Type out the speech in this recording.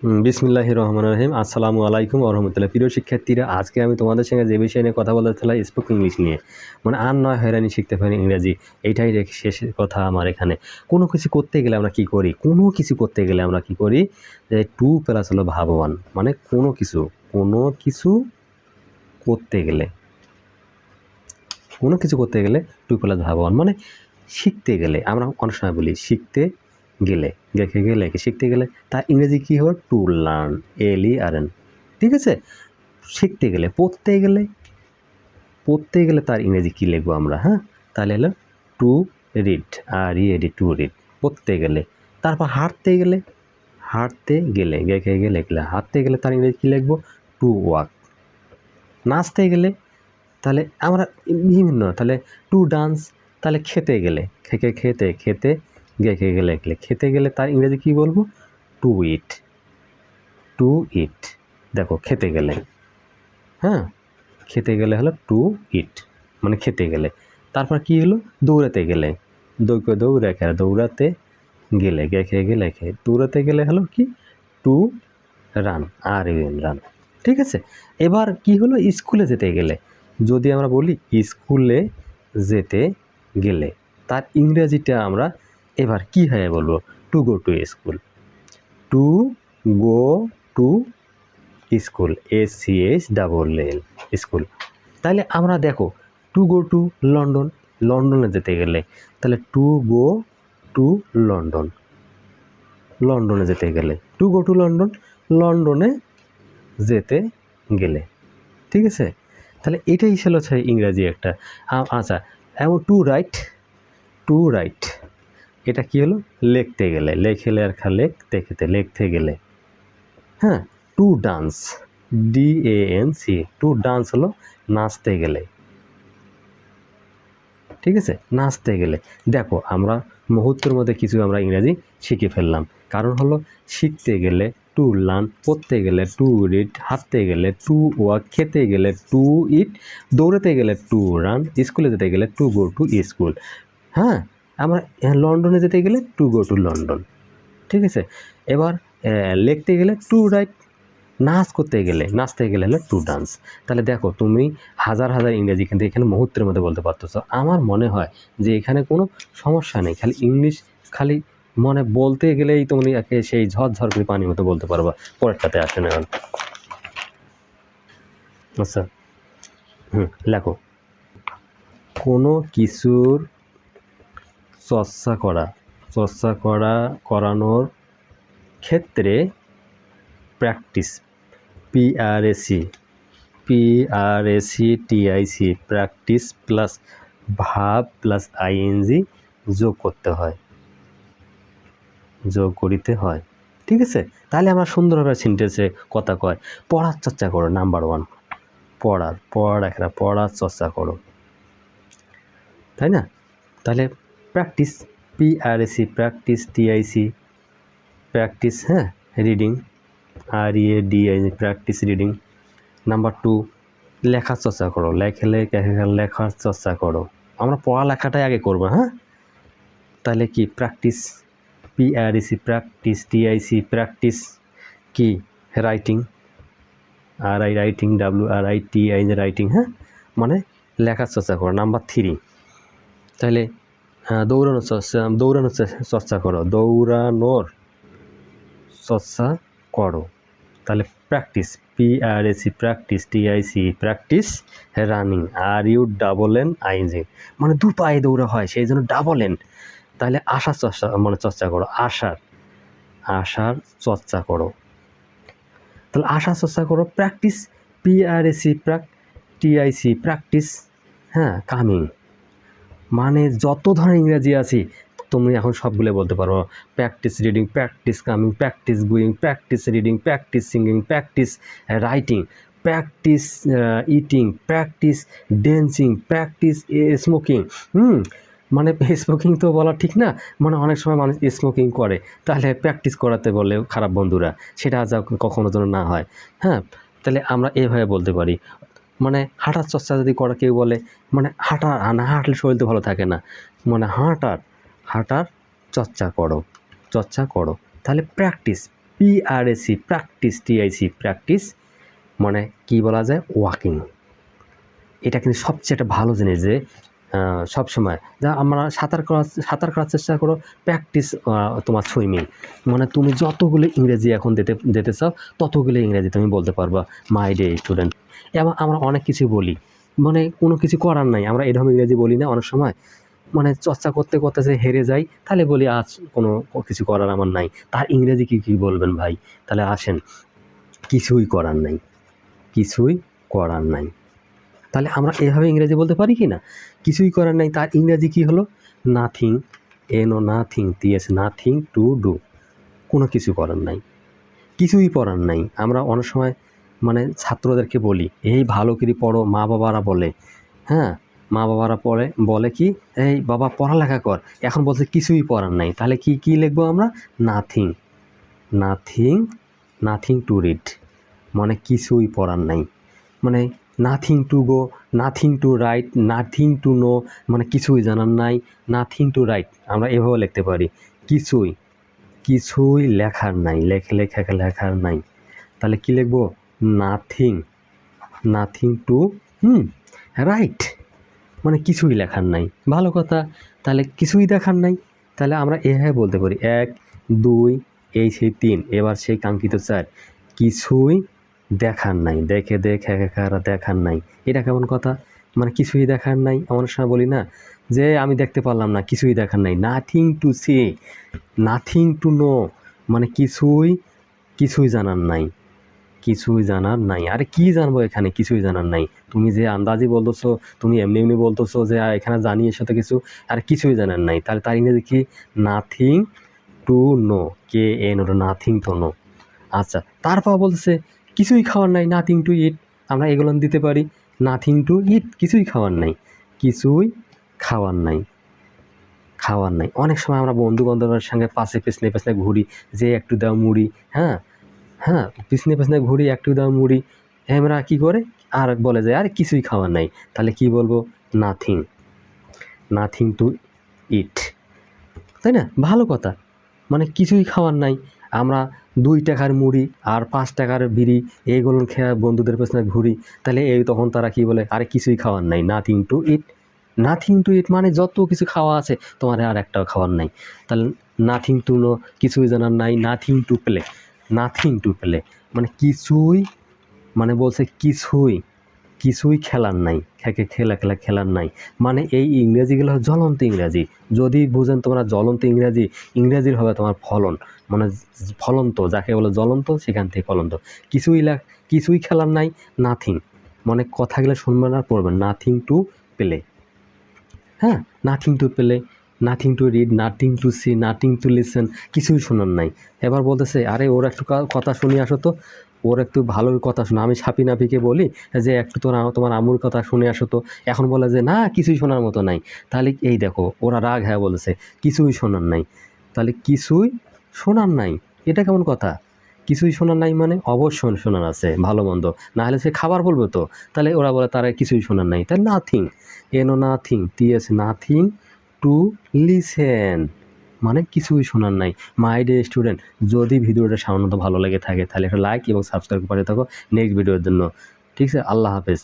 বিসমিল্লাহির রহমানির রহিম। আসসালামু আলাইকুম ওয়া রাহমাতুল্লাহ। প্রিয় শিক্ষার্থীরা, আজকে আমি তোমাদের সঙ্গে যে বিষয় নিয়ে কথা বলতে চাই স্পোকেন ইংলিশ নিয়ে। মানে আর নয় হয়রানি শিখতে পারি ইংরেজি, এইটাই শেষ কথা আমার এখানে। কোনো কিছু করতে গেলে আমরা কী করি? যে টু প্লাস হলো ভাব ওয়ান। মানে কোনো কিছু করতে গেলে টু প্লাস ভাব ওয়ান। মানে শিখতে গেলে আমরা অনেক সময় বলি শিখতে গেলে, শিখতে গেলে তার ইংরেজি কী হবে? To learn, LEARN। ঠিক আছে? শিখতে গেলে, পড়তে গেলে তার ইংরেজি কী লিখবো আমরা? হ্যাঁ, তাহলে হলো to read, READ, to read, পড়তে গেলে। তারপর হাঁটতে গেলে হাঁটতে গেলে তার ইংরেজি কী লিখবো? To walk. নাচতে গেলে তাহলে আমরা বিভিন্ন, তাহলে টু ডান্স। তাহলে খেতে গেলে খেতে গেলে তার ইংরেজি কী বলবো? টু ইট। দেখো, খেতে গেলে, হ্যাঁ, খেতে গেলে হলো টু ইট, মানে খেতে গেলে। তারপর কি হলো? দৌড়াতে গেলে, দৌড়াতে গেলে হলো কি? To run, RAN, run. ঠিক আছে? এবার কি হলো? স্কুলে যেতে গেলে, যদি আমরা বলি স্কুলে যেতে গেলে তার ইংরেজিটা আমরা এবার কী হয়ে বলবো? To go to school, to go to school, SCHLL, school. তাহলে আমরা দেখো টু গো টু লন্ডন, লন্ডনে যেতে গেলে তাহলে টু গো টু লন্ডন, লন্ডনে যেতে গেলে টু গো টু লন্ডন, লন্ডনে যেতে গেলে। ঠিক আছে? তাহলে এটাই ছিল ইংরাজি একটা। আচ্ছা, এবং টু রাইট, এটা কি হলো? লিখতে গেলে, লিখতে গেলে। হ্যাঁ, to dance, DANC, to dance হলো নাচতে গেলে। ঠিক আছে? নাচতে গেলে। দেখো, আমরা মুহূর্তের মধ্যে কিছু আমরা ইংরাজি শিখে ফেললাম। কারণ হলো শিখতে গেলে টু লার্ন, পড়তে গেলে টু রিড, হাঁটতে গেলে টু ওয়াক, খেতে গেলে টু ইট, দৌড়াতে গেলে টু রান, স্কুলে যেতে গেলে টু গো টু স্কুল। হ্যাঁ, আমরা লন্ডনে যেতে গেলে টু গো টু লন্ডন। ঠিক আছে? এবার লিখতে গেলে টু রাইট, নাচতে গেলে হলো টু ডান্স। তাহলে দেখো, তুমি হাজার ইংরেজি কিন্তু এখানে মুহূর্তের মধ্যে বলতে পারতেছো। আমার মনে হয় যে এখানে কোনো সমস্যা নেই, খালি ইংলিশ খালি মনে বলতে গেলেই তুমি একে সেই ঝরঝর করে পানির মতো বলতে পারবা। পরেরটাতে আসেন এখন। আচ্ছা, লেখো, কোনো কিছুর করানোর ক্ষেত্রে প্র্যাকটিস, PRACTIC, প্র্যাকটিস প্লাস ভাব প্লাস ING যোগ করিতে হয়। ঠিক আছে? তাহলে আমরা সুন্দরভাবে সেন্টেন্সে কথা কয়। পড়ার চর্চা করো, নাম্বার 1। পড়ার চর্চা করো, তাই না? তাহলে practice, PRAC, practice, TIC, practice, হ্যাঁ, reading, READING, practice reading. Number 2, লেখার চর্চা করো, লেখার চর্চা করো। আমরা পড়ালেখাটাই আগে করবো, হ্যাঁ? তাহলে কি? Practice, PRAC, practice, TIC, practice কি? রাইটিং, রাইটিং, WRITING, রাইটিং, হ্যাঁ, মানে লেখার চর্চা করো। নাম্বার 3, তাহলে দৌড়ানোর চর্চা করো। তাহলে practice, PRAC, practice, TIC, practice running, RUNNING, মানে 2 পায়ে দৌড়া হয়, সেই জন্য ডাবল N। তাহলে আশার চর্চা করো, আশার চর্চা করো। তাহলে আশার চর্চা করো, প্র্যাকটিস, PRAC, TIC, প্র্যাকটিস, হ্যাঁ, কামিং। মানে যত ধরনের ইংরাজি আছে তুমি এখন সবগুলো বলতে পারো। Practice reading, practice coming, practice going, practice reading, practice singing, practice writing, practice eating, practice dancing, practice smoking. মানে স্মোকিং তো বলা ঠিক না, মানে অনেক সময় মানুষ স্মোকিং করে, তাহলে প্র্যাকটিস করাতে বলে খারাপ বন্ধুরা, সেটা যা কখনো যেন না হয়। হ্যাঁ, তাহলে আমরা এভাবে বলতে পারি। মানে হাঁটার চর্চা যদি করা কেউ বলে, মানে না হাঁটলে শরীর তো ভালো থাকে না, মানে হাঁটার চর্চা করো। তাহলে প্র্যাকটিস, পিআরএসি প্র্যাকটিস, টিআইসি প্র্যাকটিস মানে কি বলা যায়, ওয়াকিং। এটা কিন্তু সবচেয়ে একটা ভালো জিনিস যে সবসময় যা আমরা সাঁতার করার চেষ্টা করো, প্র্যাকটিস তোমার সুইমিং, মানে তুমি যতগুলো ইংরেজি এখন দিতে চাও ততগুলো ইংরেজি তুমি বলতে পারবা মাই ডে স্টুডেন্ট। এবং আমরা অনেক কিছু বলি, মানে কোনো কিছু করার নাই, আমরা এরকম ইংরেজি বলি না অনেক সময়, মানে চর্চা করতে করতে যে হেরে যাই, তাহলে বলি আজ কোনো কিছু করার আমার নাই। তার ইংরেজি কী বলবেন ভাই? তাহলে আসেন, কিছুই করার নাই, কিছুই করার নাই। তাহলে আমরা এভাবে ইংরেজি বলতে পারি কি না? কিছুই করার নাই, তার ইংরেজি কী হলো? Nothing, nothing, nothing to do, কোনো কিছু করার নাই, কিছুই পড়ার নাই। আমরা অনেক সময় মানে ছাত্রদেরকে বলি এই ভালো করে পড়ো, মা বাবারা বলে, হ্যাঁ, মা বাবারা বলে কি এই বাবা পড়ালেখা কর, এখন বলছে কিছুই পড়ার নাই, তাহলে কি লিখবো আমরা? Nothing, nothing, nothing to read, মানে কিছুই পড়ার নাই, মানে nothing to go, nothing to right, nothing to know, মানে কিছুই জানার নাই, নাথিং টু রাইট। আমরা এভাবে লিখতে পারি কিছুই লেখার নাই, লেখার নাই, তাহলে কি লিখবো? নাথিং, নাথিং টু রাইট, মানে কিছুই লেখার নাই। ভালো কথা, তাহলে কিছুই দেখার নাই, তাহলে আমরা এভাবে বলতে পারি 1 2 এই সেই 3, এবার সেই কাঙ্ক্ষিত 4, কিছুই দেখার নাই, দেখে দেখার নাই। এটা কেমন কথা? মানে কিছুই দেখার নাই। এমন সময় বলি না যে আমি দেখতে পারলাম না, কিছুই দেখার নাই, nothing to see, nothing to know, মানে কিছুই জানার নাই, কিছুই জানার নাই। আরে কি জানবো এখানে? কিছুই জানার নাই। তুমি যে আন্দাজি বলতেছো, তুমি এমনি বলতেছো যে এখানে জানি এর সাথে কিছু, আর কিছুই জানার নাই, তাহলে তার ইংরেজি কি? নাথিং টু নো, KN, ওটা নাথিং টু নো। আচ্ছা, তারপর বলছে কিছুই খাওয়ার নাই, নাথিং টু ইট, আমরা এগুলো দিতে পারি নাথিং টু ইট, কিছুই খাওয়ার নাই, কিছুই খাওয়ার নাই, খাওয়ার নাই। অনেক সময় আমরা বন্ধু বান্ধবের সঙ্গে পেছনে ঘুরি, যে একটু দাও মুড়ি, হ্যাঁ, পিছনে ঘুরি, একটু দাও মুড়ি, আমরা কী করে আর বলে যায় আর কিছুই খাওয়ার নাই, তাহলে কি বলবো? নাথিং, নাথিং টু ইট, তাই না? ভালো কথা, মানে কিছুই খাওয়ার নাই। আমরা 2 টাকার মুড়ি আর 5 টাকার বিড়ি এইগুলো খেয়ে বন্ধুদের পেছনে ঘুরি, তাহলে তখন তারা কি বলে? আরে কিছুই খাওয়ার নাই, nothing to eat. Nothing to eat মানে যত কিছু খাওয়া আছে তোমার আর একটাও খাওয়ার নাই, তাহলে নাথিং টু নো, কিছুই জানার নাই, nothing to play, nothing to play, মানে কিছুই, মানে বলছে কিছুই খেলার নাই, খেলার নাই, মানে এই ইংরেজিগুলো জ্বলন্ত ইংরেজি। যদি বুঝেন তোমরা জ্বলন্ত ইংরেজির হবে তোমার ফলন, মানে ফলন্ত, যাকে বলে জ্বলন্ত সেখান থেকে ফলন্ত। কিছুই খেলার নাই, নাথিং, মানে কথাগুলো শুনবেন আর পড়বেন, নাথিং টু প্লে, হ্যাঁ, nothing to play, nothing to read, nothing to see, nothing to listen, কিছুই শোনার নাই। এবার বলতেছে আরে ওর একটু কথা শুনি আসো তো, ওর একটু ভালো কথা শোনো। আমি সাপি নাপিকে বলি যে একটু তোমার আম্মুর কথা শুনে আসো তো, এখন বলে যে না কিছুই শোনার মতো নাই। তাহলে এই দেখো ওরা রাগ হ্যাঁ বলেছে, কিছুই শোনার নাই, তাহলে কিছুই শোনার নাই, এটা কেমন কথা? কিছুই শোনার নাই মানে অবশ্যই শোনার আছে, ভালো মন্দ, না হলে সে খাবার বলবে তো, তাহলে ওরা বলে তারা কিছুই শোনার নাই, তাহলে nothing, nothing, nothing to listen, মানে কিছুই শোনার নাই। মাই ডে স্টুডেন্ট, যদি ভিডিওটা সামান্য ভালো লেগে থাকে তাহলে একটা লাইক এবং সাবস্ক্রাইব করে থাকো নেক্সট ভিডিওর জন্য। ঠিক আছে, আল্লাহ হাফেজ।